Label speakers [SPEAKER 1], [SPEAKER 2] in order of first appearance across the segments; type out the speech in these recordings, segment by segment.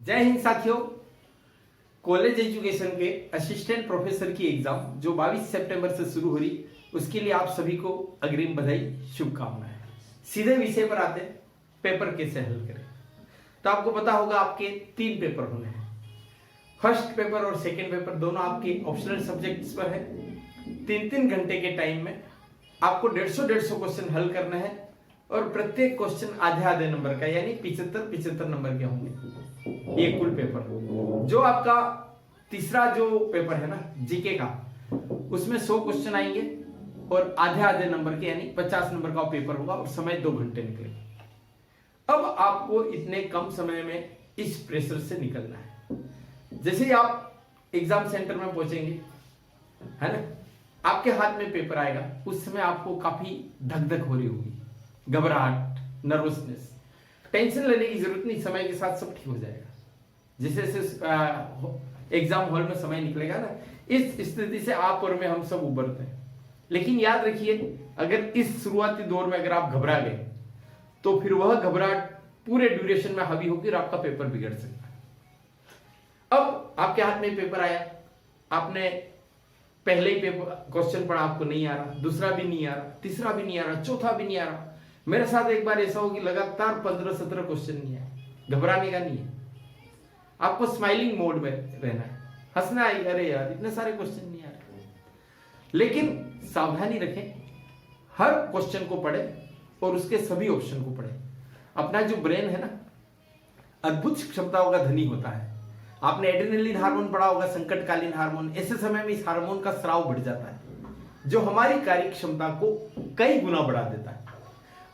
[SPEAKER 1] जय हिंद साथियों। College education के असिस्टेंट प्रोफेसर की एग्जाम जो 22 सितंबर से शुरू हो रही, उसके लिए आप सभी को अग्रिम बधाई, शुभकामनाएं। सीधे विषय पर आते हैं, पेपर कैसे हल करें। तो आपको पता होगा आपके 3 पेपर होने हैं। फर्स्ट पेपर और सेकंड पेपर दोनों आपके ऑप्शनल सब्जेक्ट्स पर है। 3-3 घंटे के टाइम में आपको 150 क्वेश्चन हल करना है और प्रत्येक क्वेश्चन आधे नंबर का, यानी 75 नंबर के होंगे। ये कुल पेपर। जो आपका तीसरा जो पेपर है ना जीके का, उसमें 100 क्वेश्चन आएंगे और आधे नंबर के, यानी 50 नंबर का पेपर होगा और समय 2 घंटे निकलेगा। अब आपको इतने कम समय में इस प्रेशर से निकलना है। जैसे ही आप एग्जाम सेंटर में पहुंचेंगे, है ना, आपके हाथ में पेपर आएगा, उस समय आपको काफी धक धक हो रही होगी, घबराहट, नर्वसनेस। टेंशन लेने की जरूरत नहीं, समय के साथ सब ठीक हो जाएगा। जैसे जैसे एग्जाम हॉल में समय निकलेगा ना, इस स्थिति से आप और मैं, हम सब उबरते हैं। लेकिन याद रखिए, अगर इस शुरुआती दौर में अगर आप घबरा गए तो फिर वह घबराहट पूरे ड्यूरेशन में हावी होगी और आपका पेपर बिगड़ सकता है। अब आपके हाथ में पेपर आया, आपने पहले ही पेपर क्वेश्चन पढ़ा, आपको नहीं आ रहा, दूसरा भी नहीं आ रहा, तीसरा भी नहीं आ रहा, चौथा भी नहीं आ रहा। मेरे साथ एक बार ऐसा हो कि लगातार 15-17 क्वेश्चन नहीं आए। घबराने का नहीं है, आपको स्माइलिंग मोड में रहना है, हंसना है, अरे यार इतने सारे क्वेश्चन नहीं आ रहे। लेकिन सावधानी रखें, हर क्वेश्चन को पढ़े और उसके सभी ऑप्शन को पढ़े। अपना जो ब्रेन है ना, अद्भुत क्षमताओं का धनी होता है। आपने एड्रेनलिन हार्मोन पढ़ा होगा, संकटकालीन हार्मोन। ऐसे समय में इस हार्मोन का स्राव बढ़ जाता है, जो हमारी कार्य क्षमता को कई गुना बढ़ा देता है।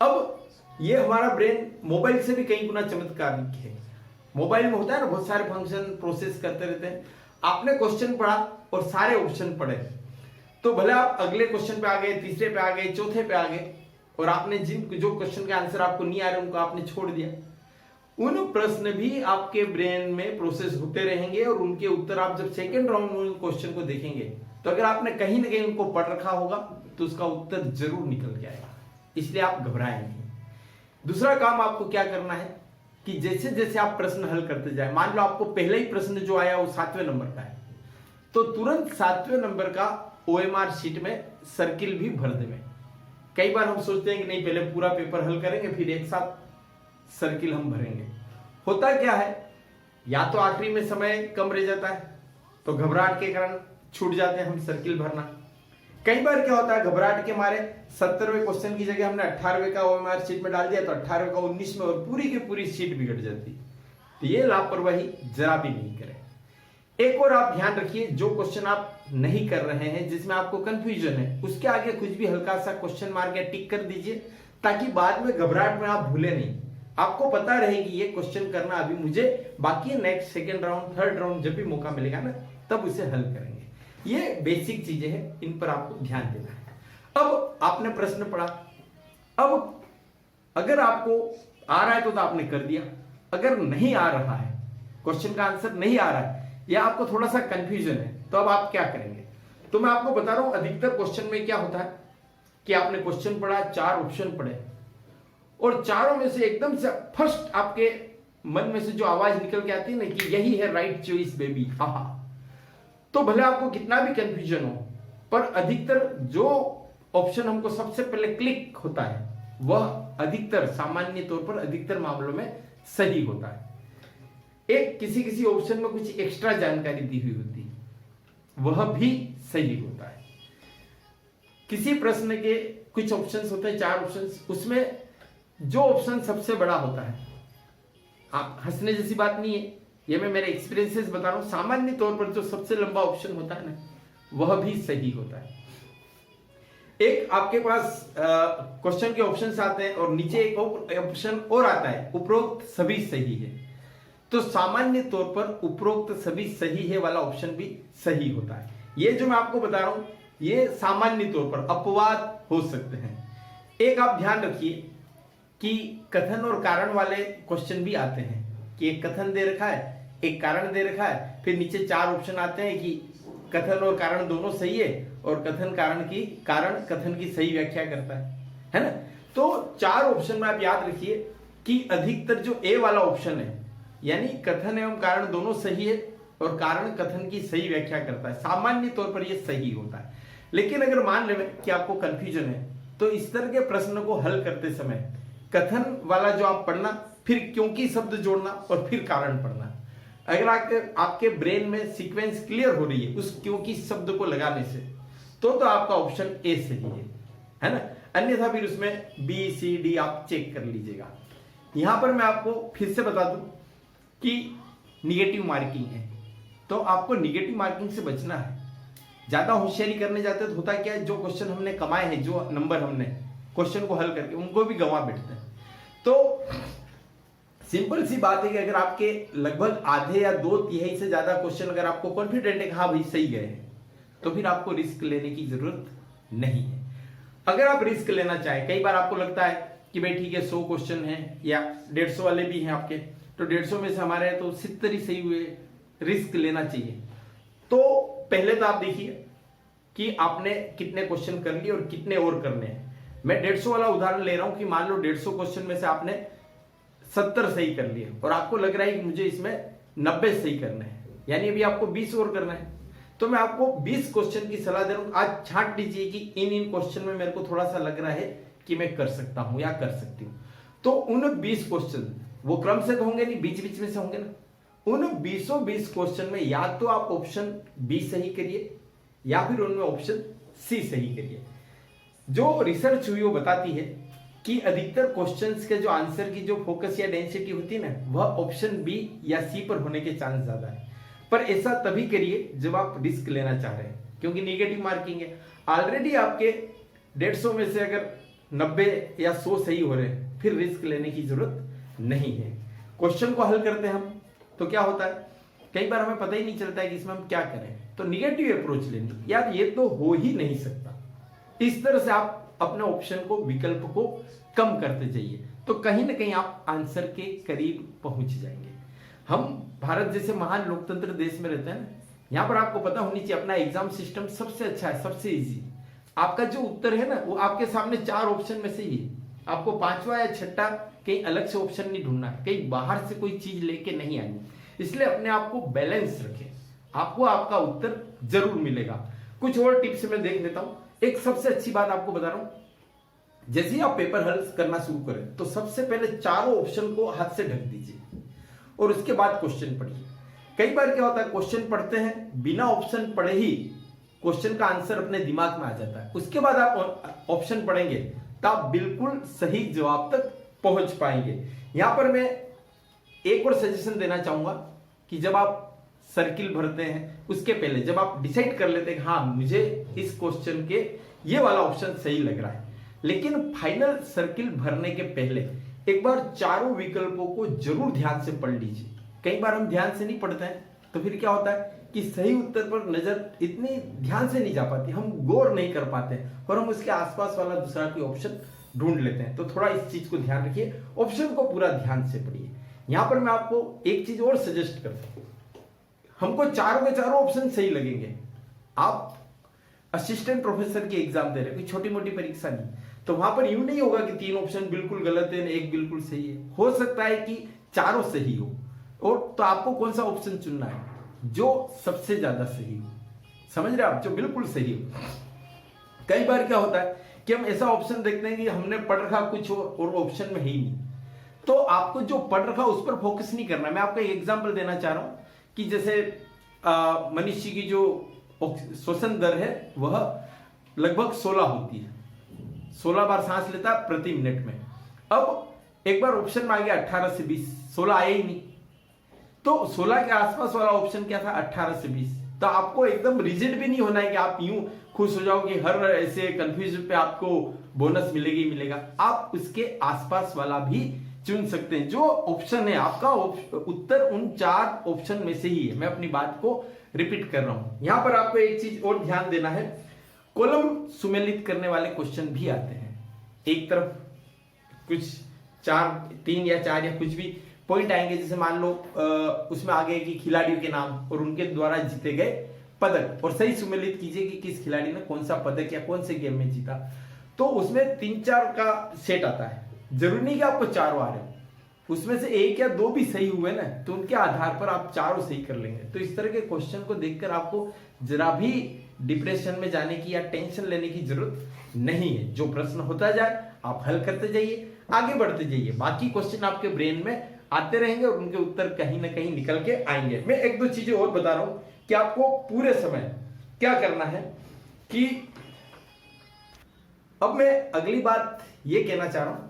[SPEAKER 1] अब ये हमारा ब्रेन मोबाइल से भी कई गुना चमत्कारिक है। मोबाइल में होता है ना, बहुत सारे फंक्शन प्रोसेस करते रहते हैं। आपने क्वेश्चन पढ़ा और सारे ऑप्शन पढ़े, तो भले आप अगले क्वेश्चन पे आ गए, तीसरे पे आ गए, चौथे पे आ गए, और आपने जो क्वेश्चन के आंसर आपको नहीं आ रहे उनको आपने छोड़ दिया। उन प्रश्न भी आपके ब्रेन में प्रोसेस होते रहेंगे और उनके उत्तर आप जब सेकेंड राउंड में क्वेश्चन को देखेंगे, तो अगर आपने कहीं ना कहीं उनको पढ़ रखा होगा तो उसका उत्तर जरूर निकल के आएगा। इसलिए आप घबराएं नहीं। दूसरा काम आपको क्या करना है कि जैसे जैसे आप प्रश्न हल करते जाए, मान लो आपको पहला ही प्रश्न जो आया वो 7वें नंबर का है, तो तुरंत 7वें नंबर का OMR शीट में सर्किल भी भर दें। कई बार हम सोचते हैं कि नहीं, पहले पूरा पेपर हल करेंगे फिर एक साथ सर्किल हम भरेंगे। होता क्या है, या तो आखिरी में समय कम रह जाता है तो घबराहट के कारण छूट जाते हैं हम सर्किल भरना। कई बार क्या होता है, घबराहट के मारे 70वें क्वेश्चन की जगह हमने 18वें का OMR शीट में डाल दिया, तो 18वें का 19 में, और पूरी की पूरी शीट बिगड़ जाती। तो ये लापरवाही जरा भी नहीं करें। एक और आप ध्यान रखिए, जो क्वेश्चन आप नहीं कर रहे हैं, जिसमें आपको कंफ्यूजन है, उसके आगे कुछ भी हल्का सा क्वेश्चन मार्क या टिक कर दीजिए, ताकि बाद में घबराहट में आप भूले नहीं। आपको पता रहे कि ये क्वेश्चन करना अभी मुझे बाकी, next second round, third round जब भी मौका मिलेगा ना, तब उसे हल करेंगे। ये बेसिक चीजें हैं, इन पर आपको ध्यान देना है। अब आपने प्रश्न पढ़ा, अब अगर आपको आ रहा है तो आपने कर दिया। अगर नहीं आ रहा है, क्वेश्चन का आंसर नहीं आ रहा है, या आपको थोड़ा सा कंफ्यूजन है, तो अब आप क्या करेंगे। तो मैं आपको बता रहा हूं, अधिकतर क्वेश्चन में क्या होता है कि आपने क्वेश्चन पढ़ा, 4 ऑप्शन पढ़े, और चारों में से एकदम से फर्स्ट आपके मन में से जो आवाज निकल के आती है ना कि यही है राइट चॉइस बेबी, हाँ, तो भले आपको कितना भी कंफ्यूजन हो, पर अधिकतर जो ऑप्शन हमको सबसे पहले क्लिक होता है, वह अधिकतर, सामान्य तौर पर अधिकतर मामलों में सही होता है। एक किसी ऑप्शन में कुछ एक्स्ट्रा जानकारी दी हुई होती है, वह भी सही होता है। किसी प्रश्न के कुछ ऑप्शंस होते हैं, 4 ऑप्शंस, उसमें जो ऑप्शन सबसे बड़ा होता है, आप हंसने जैसी बात नहीं है, ये मैं मेरे एक्सपीरियंसेस बता रहा हूं, सामान्य तौर पर जो सबसे लंबा ऑप्शन होता है ना, वह भी सही होता है। एक आपके पास क्वेश्चन के ऑप्शंस आते हैं और नीचे एक ऑप्शन और आता है, उपरोक्त सभी सही है। तो सामान्य तौर पर उपरोक्त सभी सही है वाला ऑप्शन भी सही होता है। ये जो मैं आपको बता रहा हूं, ये सामान्य तौर पर अपवाद हो सकते हैं। एक आप ध्यान रखिए कि कथन और कारण वाले क्वेश्चन भी आते हैं, कि एक कथन दे रखा है, एक कारण दे रखा है, फिर नीचे 4 ऑप्शन आते हैं कि कथन और कारण दोनों सही है, और कारण कथन की सही व्याख्या करता है ना। तो 4 ऑप्शन में आप याद रखिए कि अधिकतर जो ए वाला ऑप्शन है, यानी कथन एवं कारण दोनों सही है और कारण कथन की सही व्याख्या करता है। सामान्य तौर पर यह सही होता है। लेकिन अगर मान लें कि आपको कंफ्यूजन है तो इस तरह के प्रश्न को हल करते समय कथन वाला जो आप पढ़ना, फिर क्योंकि शब्द जोड़ना और फिर कारण पढ़ना। अगर आपके ब्रेन में सीक्वेंस क्लियर हो रही है उस क्योंकि शब्द को लगाने से, तो आपका ऑप्शन ए सही है ना। अन्यथा फिर उसमें बी सी डी आप चेक कर लीजिएगा। यहां पर मैं आपको फिर से बता दूं कि निगेटिव मार्किंग है, तो आपको निगेटिव मार्किंग से बचना है। ज्यादा होशियारी करने जाते तो होता क्या है, जो क्वेश्चन हमने कमाए हैं, जो नंबर हमने क्वेश्चन को हल करके, उनको भी गंवा बैठते हैं। तो सिंपल सी बात है कि अगर आपके लगभग आधे या 2/3 से ज्यादा क्वेश्चन अगर आपको कॉन्फिडेंट है कि हाँ भाई सही गए हैं, तो फिर आपको रिस्क लेने की जरूरत नहीं है। अगर आप रिस्क लेना चाहें, कई बार आपको लगता है कि भाई ठीक है 100 क्वेश्चन है या 150 वाले भी हैं आपके, तो 150 में से हमारे तो 70 ही सही हुए, रिस्क लेना चाहिए। तो पहले तो आप देखिए कि आपने कितने क्वेश्चन कर लिए और कितने और करने हैं। मैं 150 वाला उदाहरण ले रहा हूं कि मान लो 150 क्वेश्चन में से आपने 70 सही कर लिए और आपको लग रहा है कि मुझे इसमें 90 सही करना है, यानी अभी आपको 20 और करना है। तो मैं आपको 20 क्वेश्चन की सलाह दे रहा हूं। आज छांट लीजिए कि इन क्वेश्चन में मेरे को थोड़ा सा लग रहा है कि मैं कर सकता हूं या कर सकती हूं। तो उन 20 क्वेश्चन वो क्रम से तो होंगे नहीं, बीच बीच में से होंगे ना। उन 20 क्वेश्चन में या तो आप ऑप्शन बी सही करिए या फिर उनमें ऑप्शन सी सही करिए। जो रिसर्च हुई वो बताती है कि अधिकतर क्वेश्चंस के जो आंसर की जो फोकस या डेंसिटी होती है ना, वह ऑप्शन बी या सी पर होने के चांस ज्यादा है। पर ऐसा तभी करिए जब आप रिस्क लेना चाह रहे हैं, क्योंकि निगेटिव मार्किंग है। ऑलरेडी आपके 150 में से अगर 90 या 100 सही हो रहे हैं, फिर रिस्क लेने की जरूरत नहीं है। क्वेश्चन को हल करते हैं हम, तो क्या होता है, कई बार हमें पता ही नहीं चलता है कि इसमें हम क्या करें। तो निगेटिव अप्रोच लेनी, यार ये तो हो ही नहीं सकता। इस तरह से आप अपने ऑप्शन को, विकल्प को कम करते जाइए, तो कहीं ना कहीं आप आंसर के करीब पहुंच जाएंगे। हम भारत जैसे महान लोकतंत्र देश में रहते हैं ना, यहां पर आपको पता होनी चाहिए अपना एग्जाम सिस्टम सबसे अच्छा है, सबसे इजी। आपका जो उत्तर है ना, वो आपके सामने 4 ऑप्शन में से ही है। आपको 5वां या 6ठा कहीं अलग से ऑप्शन नहीं ढूंढना, कहीं बाहर से कोई चीज लेके नहीं आनी। इसलिए अपने आप को बैलेंस रखें, आपको आपका उत्तर जरूर मिलेगा। कुछ और टिप्स मैं देख लेता हूं। एक सबसे अच्छी बात आपको बता रहा हूं, जैसे ही आप पेपर हल करना शुरू करें तो सबसे पहले चारों ऑप्शन को हाथ से ढक दीजिए और उसके बाद क्वेश्चन पढ़िए। कई बार क्या होता है, क्वेश्चन पढ़ते हैं, बिना ऑप्शन पढ़े ही क्वेश्चन का आंसर अपने दिमाग में आ जाता है। उसके बाद आप ऑप्शन पढ़ेंगे तो आप बिल्कुल सही जवाब तक पहुंच पाएंगे। यहां पर मैं एक और सजेशन देना चाहूंगा कि जब आप सर्किल भरते हैं उसके पहले जब आप डिसाइड कर लेते हैं हाँ मुझे इस क्वेश्चन के ये वाला ऑप्शन सही लग रहा है, लेकिन फाइनल सर्किल भरने के पहले एक बार चारों विकल्पों को जरूर ध्यान से पढ़ लीजिए। कई बार हम ध्यान से नहीं पढ़ते हैं तो फिर क्या होता है कि सही उत्तर पर नजर इतनी ध्यान से नहीं जा पाती, हम गौर नहीं कर पाते और हम उसके आसपास वाला दूसरा कोई ऑप्शन ढूंढ लेते हैं। तो थोड़ा इस चीज को ध्यान रखिए, ऑप्शन को पूरा ध्यान से पढ़िए। यहां पर मैं आपको एक चीज और सजेस्ट करता हूं, हमको चारों के चारों ऑप्शन सही लगेंगे। आप असिस्टेंट प्रोफेसर की एग्जाम दे रहे हैं, कोई छोटी मोटी परीक्षा नहीं, तो वहां पर यूं नहीं होगा कि 3 ऑप्शन बिल्कुल गलत है, एक बिल्कुल सही है। हो सकता है कि चारों सही हो, और तो आपको कौन सा ऑप्शन चुनना है जो सबसे ज्यादा सही हो, समझ रहे आप, जो बिल्कुल सही हो। कई बार क्या होता है कि हम ऐसा ऑप्शन देखते हैं कि हमने पढ़ रखा कुछ और ऑप्शन में है ही नहीं, तो आपको जो पढ़ रखा उस पर फोकस नहीं करना। मैं आपको एक एग्जांपल देना चाह रहा हूं कि जैसे मनुष्य की जो श्वसन दर है वह लगभग 16 होती है, 16 बार सांस लेता है प्रति मिनट में। अब एक बार ऑप्शन में आ गया 18 से 20, 16 आया ही नहीं, तो 16 के आसपास वाला ऑप्शन क्या था 18 से 20। तो आपको एकदम रिजिड भी नहीं होना है कि आप यूं खुश हो जाओ कि हर ऐसे कंफ्यूज पे आपको बोनस मिलेगा ही मिलेगा। आप उसके आसपास वाला भी चुन सकते हैं। जो ऑप्शन है आपका उत्तर उन 4 ऑप्शन में से ही है। मैं अपनी बात को रिपीट कर रहा हूं। यहां पर आपको एक चीज और ध्यान देना है, कॉलम सुमेलित करने वाले क्वेश्चन भी आते हैं। एक तरफ कुछ 3 या 4 या कुछ भी पॉइंट आएंगे, जैसे मान लो उसमें आ गए कि खिलाड़ियों के नाम और उनके द्वारा जीते गए पदक, और सही सुमेलित कीजिए कि किस खिलाड़ी ने कौन सा पदक या कौन से गेम में जीता। तो उसमें 3-4 का सेट आता है, जरूरी नहीं कि आपको 4 आ रहे हो। उसमें से एक या दो भी सही हुए ना तो उनके आधार पर आप चारों सही कर लेंगे। तो इस तरह के क्वेश्चन को देखकर आपको जरा भी डिप्रेशन में जाने की या टेंशन लेने की जरूरत नहीं है। जो प्रश्न होता जाए आप हल करते जाइए, आगे बढ़ते जाइए, बाकी क्वेश्चन आपके ब्रेन में आते रहेंगे और उनके उत्तर कहीं ना कहीं निकल के आएंगे। मैं एक दो चीजें और बता रहा हूं कि आपको पूरे समय क्या करना है कि अब मैं अगली बात ये कहना चाह रहा हूं,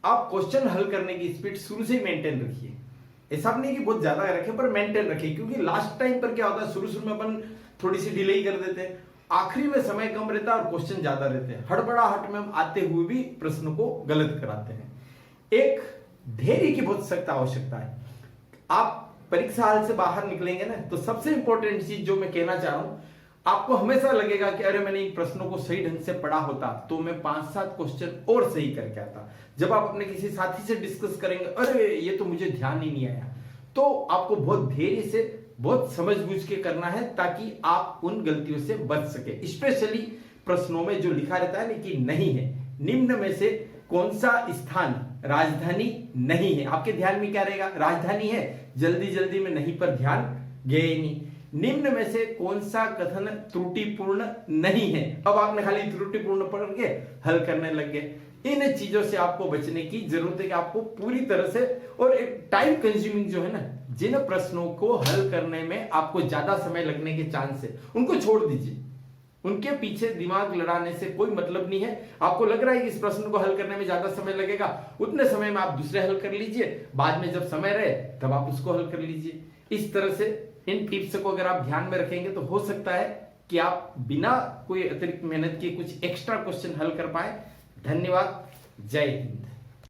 [SPEAKER 1] आप क्वेश्चन हल करने की स्पीड शुरू से ही मेंटेन रखिए। ऐसा नहीं कि बहुत ज्यादा रखें पर मेंटेन रखिए, क्योंकि लास्ट टाइम पर क्या होता है, शुरू में अपन थोड़ी सी डिले कर देते हैं, आखिरी में समय कम रहता है और क्वेश्चन ज्यादा रहते हैं, हड़बड़ाहट में हम आते हुए भी प्रश्न को गलत कराते हैं। एक धैर्य की बहुत सख्त आवश्यकता है। आप परीक्षा हाल से बाहर निकलेंगे ना तो सबसे इंपॉर्टेंट चीज जो मैं कहना चाह रहा हूं, आपको हमेशा लगेगा कि अरे मैंने इन प्रश्नों को सही ढंग से पढ़ा होता तो मैं 5-7 क्वेश्चन और सही करके आता। जब आप अपने किसी साथी से डिस्कस करेंगे अरे ये तो मुझे ध्यान ही नहीं आया, तो आपको बहुत धैर्य से बहुत समझबूझ के करना है ताकि आप उन गलतियों से बच सके। स्पेशली प्रश्नों में जो लिखा रहता है कि नहीं है, निम्न में से कौन सा स्थान राजधानी नहीं है, आपके ध्यान में क्या रहेगा, राजधानी है, जल्दी जल्दी में नहीं पर ध्यान गए ही नहीं। निम्न में से कौन सा कथन त्रुटिपूर्ण नहीं है, अब आपने खाली त्रुटिपूर्ण पढ़ के हल करने लग गए। इन चीजों से आपको बचने की जरूरत है कि आपको पूरी तरह से, और एक टाइम कंज्यूमिंग जो है ना, जिन प्रश्नों को हल करने में आपको ज्यादा समय लगने के चांस है उनको छोड़ दीजिए। उनके पीछे दिमाग लड़ाने से कोई मतलब नहीं है। आपको लग रहा है कि इस प्रश्न को हल करने में ज्यादा समय लगेगा, उतने समय में आप दूसरे हल कर लीजिए, बाद में जब समय रहे तब आप उसको हल कर लीजिए। इस तरह से इन टिप्स को अगर आप ध्यान में रखेंगे तो हो सकता है कि आप बिना कोई अतिरिक्त मेहनत के कुछ एक्स्ट्रा क्वेश्चन हल कर पाए। धन्यवाद, जय हिंद।